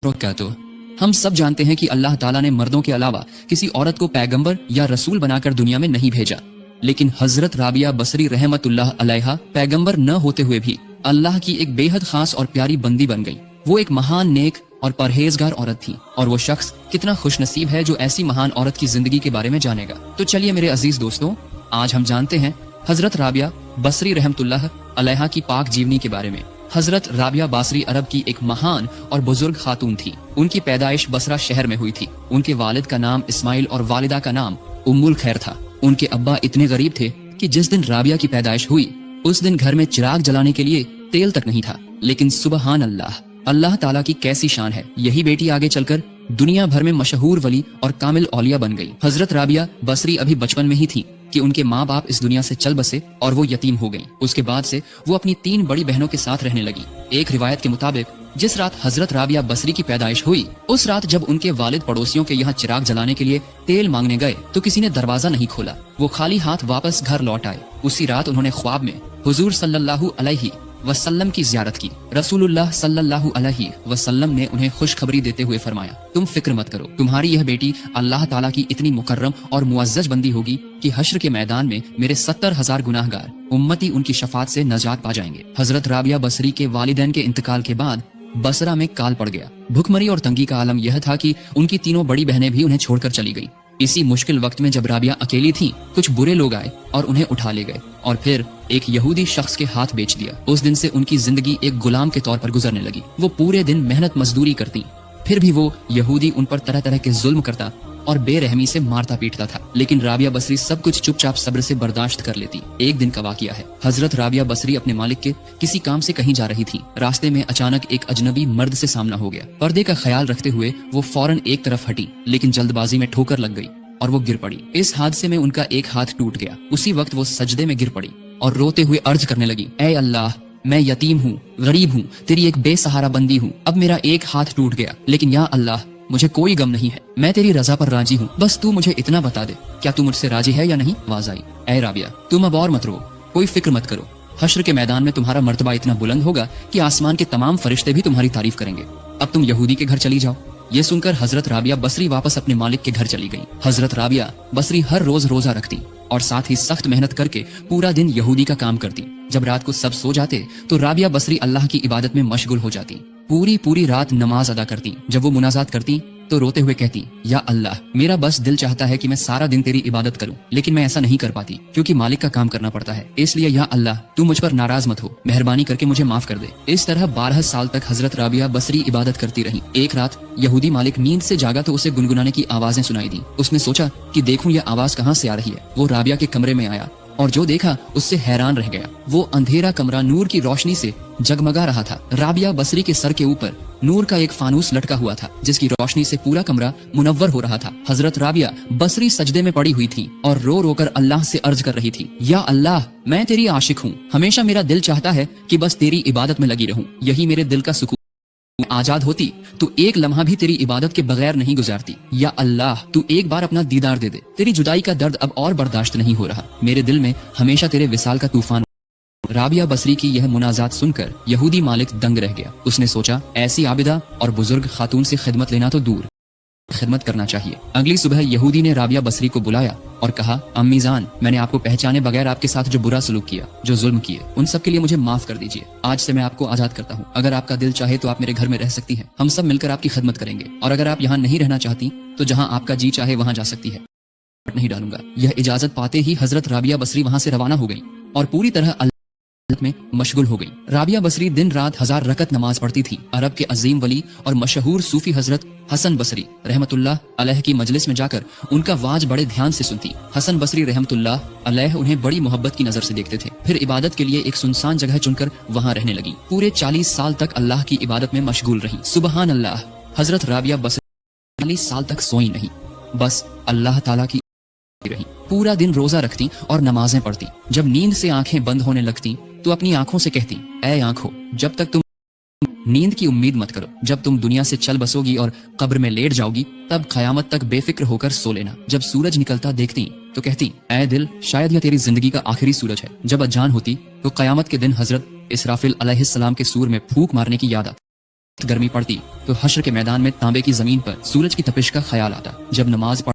वबरकातुहू। हम सब जानते हैं कि अल्लाह ताला ने मर्दों के अलावा किसी औरत को पैगंबर या रसूल बनाकर दुनिया में नहीं भेजा, लेकिन हजरत राबिया बसरी रहमतुल्लाह अलैहा पैगंबर न होते हुए भी अल्लाह की एक बेहद खास और प्यारी बंदी बन गई। वो एक महान, नेक और परहेजगार औरत थी, और वो शख्स कितना खुशनसीब है जो ऐसी महान औरत की जिंदगी के बारे में जानेगा। तो चलिए मेरे अजीज दोस्तों, आज हम जानते हैं हजरत राबिया बसरी रहमतुल्लाह अलैहा की पाक जीवनी के बारे में। हजरत राबिया बासरी अरब की एक महान और बुजुर्ग खातून थी। उनकी पैदाइश बसरा शहर में हुई थी। उनके वालिद का नाम इस्माइल और वालिदा का नाम उम्मुल खैर था। उनके अब्बा इतने गरीब थे कि जिस दिन राबिया की पैदाइश हुई उस दिन घर में चिराग जलाने के लिए तेल तक नहीं था। लेकिन सुबहान अल्लाह, अल्लाह ताला की कैसी शान है, यही बेटी आगे चलकर दुनिया भर में मशहूर वली और कामिल औलिया बन गई। हजरत राबिया बसरी अभी बचपन में ही थी कि उनके माँ बाप इस दुनिया से चल बसे और वो यतीम हो गईं। उसके बाद से वो अपनी 3 बड़ी बहनों के साथ रहने लगी। एक रिवायत के मुताबिक जिस रात हजरत राबिया बसरी की पैदाइश हुई उस रात जब उनके वालिद पड़ोसियों के यहाँ चिराग जलाने के लिए तेल मांगने गए तो किसी ने दरवाजा नहीं खोला। वो खाली हाथ वापस घर लौट आए। उसी रात उन्होंने ख्वाब में हुजूर सल्लल्लाहु अलैहि वसल्लम की ज़ियारत की। रसूलुल्लाह सल्लल्लाहु अलैहि वसल्लम ने उन्हें खुशखबरी देते हुए फरमाया, तुम फिक्र मत करो, तुम्हारी यह बेटी अल्लाह ताला की इतनी मुकर्रम और मुअज़्ज़ज़ बंदी होगी कि हश्र के मैदान में मेरे 70,000 गुनाहगार उम्मती उनकी शफात से नजात पा जाएंगे। हजरत राबिया बसरी के वालिदैन के इंतकाल के बाद बसरा में काल पड़ गया। भुखमरी और तंगी का आलम यह था कि उनकी 3 बड़ी बहनें भी उन्हें छोड़कर चली गईं। इसी मुश्किल वक्त में जब राबिया अकेली थी, कुछ बुरे लोग आए और उन्हें उठा ले गए और फिर एक यहूदी शख्स के हाथ बेच दिया। उस दिन से उनकी जिंदगी एक गुलाम के तौर पर गुजरने लगी। वो पूरे दिन मेहनत मजदूरी करती, फिर भी वो यहूदी उन पर तरह तरह के जुल्म करता और बेरहमी से मारता पीटता था। लेकिन राबिया बसरी सब कुछ चुपचाप सब्र से बर्दाश्त कर लेती। एक दिन का वाकया है। हजरत राबिया बसरी अपने मालिक के किसी काम से कहीं जा रही थी। रास्ते में अचानक एक अजनबी मर्द से सामना हो गया। पर्दे का ख्याल रखते हुए वो फौरन एक तरफ हटी, लेकिन जल्दबाजी में ठोकर लग गई और वो गिर पड़ी। इस हादसे में उनका एक हाथ टूट गया। उसी वक्त वो सजदे में गिर पड़ी और रोते हुए अर्ज करने लगी, ऐ अल्लाह, मैं यतीम हूँ, गरीब हूँ, तेरी एक बेसहारा बंदी हूँ। अब मेरा एक हाथ टूट गया, लेकिन या अल्लाह मुझे कोई गम नहीं है। मैं तेरी रजा पर राजी हूँ, बस तू मुझे इतना बता दे, क्या तू मुझसे राजी है या नहीं? आवाज आई, ऐ राबिया, तुम अब और मत रो, कोई फिक्र मत करो। हश्र के मैदान में तुम्हारा मर्तबा इतना बुलंद होगा कि आसमान के तमाम फरिश्ते भी तुम्हारी तारीफ करेंगे। अब तुम यहूदी के घर चली जाओ। ये सुनकर हजरत राबिया बसरी वापस अपने मालिक के घर चली गई। हजरत राबिया बसरी हर रोज रोजा रखती और साथ ही सख्त मेहनत करके पूरा दिन यहूदी का काम करती। जब रात को सब सो जाते तो राबिया बसरी अल्लाह की इबादत में मशगूल हो जाती। पूरी रात नमाज अदा करती। जब वो मुनाजात करती तो रोते हुए कहती, या अल्लाह, मेरा बस दिल चाहता है कि मैं सारा दिन तेरी इबादत करूं, लेकिन मैं ऐसा नहीं कर पाती क्योंकि मालिक का काम करना पड़ता है। इसलिए या अल्लाह, तू मुझ पर नाराज मत हो, मेहरबानी करके मुझे माफ कर दे। इस तरह 12 साल तक हजरत राबिया बसरी इबादत करती रही। एक रात यहूदी मालिक नींद से जागा तो उसे गुनगुनाने की आवाजें सुनाई दी। उसने सोचा कि देखूं यह आवाज कहाँ से आ रही है। वो राबिया के कमरे में आया और जो देखा उससे हैरान रह गया। वो अंधेरा कमरा नूर की रोशनी से जगमगा रहा था। राबिया बसरी के सर के ऊपर नूर का एक फानूस लटका हुआ था जिसकी रोशनी से पूरा कमरा मुनव्वर हो रहा था। हजरत राबिया बसरी सजदे में पड़ी हुई थी और रो रो कर अल्लाह से अर्ज कर रही थी, या अल्लाह, मैं तेरी आशिक हूँ, हमेशा मेरा दिल चाहता है कि बस तेरी इबादत में लगी रहूं, यही मेरे दिल का सुकून। आजाद होती तो एक लम्हा भी तेरी इबादत के बगैर नहीं गुजारती। या अल्लाह, तू एक बार अपना दीदार दे दे, तेरी जुदाई का दर्द अब और बर्दाश्त नहीं हो रहा, मेरे दिल में हमेशा तेरे विसाल का तूफान। राबिया बसरी की यह मुनाजात सुनकर यहूदी मालिक दंग रह गया। उसने सोचा, ऐसी आबिदा और बुजुर्ग खातून से खिदमत लेना तो दूर, खिदमत करना चाहिए। अगली सुबह यहूदी ने राबिया बसरी को बुलाया और कहा, अम्मी जान, मैंने आपको पहचाने बगैर आपके साथ जो बुरा सलूक किया, जो जुल्म किए, उन सब के लिए मुझे माफ कर दीजिए। आज से मैं आपको आजाद करता हूँ। अगर आपका दिल चाहे तो आप मेरे घर में रह सकती हैं। हम सब मिलकर आपकी खिदमत करेंगे, और अगर आप यहाँ नहीं रहना चाहती तो जहाँ आपका जी चाहे वहाँ जा सकती है, नहीं डालूंगा। यह इजाजत पाते ही हजरत राबिया बसरी वहाँ से रवाना हो गई और पूरी तरह में मशगूल हो गई। राबिया बसरी दिन रात 1000 रकत नमाज पढ़ती थी। अरब के अजीम वली और मशहूर सूफी हजरत हसन बसरी रहमतुल्लाह अलैह की मजलिस में जाकर उनका वाज बड़े ध्यान से सुनती। हसन बसरी रहमतुल्लाह अलैह उन्हें बड़ी मोहब्बत की नजर से देखते थे। फिर इबादत के लिए एक सुनसान जगह चुनकर वहाँ रहने लगी। पूरे 40 साल तक अल्लाह की इबादत में मशगूल रही। सुबहान अल्लाह, हजरत राबिया बसरी 40 साल तक सोई नहीं, बस अल्लाह ताला की रही। पूरा दिन रोजा रखती और नमाजें पढ़ती। जब नींद से आंखें बंद होने लगती तो अपनी आंखों से कहती, ऐ आंखों, जब तक तुम नींद की उम्मीद मत करो। जब तुम दुनिया से चल बसोगी और कब्र में लेट जाओगी तब कयामत तक बेफिक्र होकर सो लेना। जब सूरज निकलता देखती तो कहती, ऐ दिल, शायद यह तेरी जिंदगी का आखिरी सूरज है। जब अजान होती तो कयामत के दिन हजरत इसराफिल अलैहिस्सलाम के सूर में फूंक मारने की याद आती। گرمی پڑتی تو حشر کے میدان میں تانبے کی زمین پر سورج کی تپش کا خیال آتا. جب نماز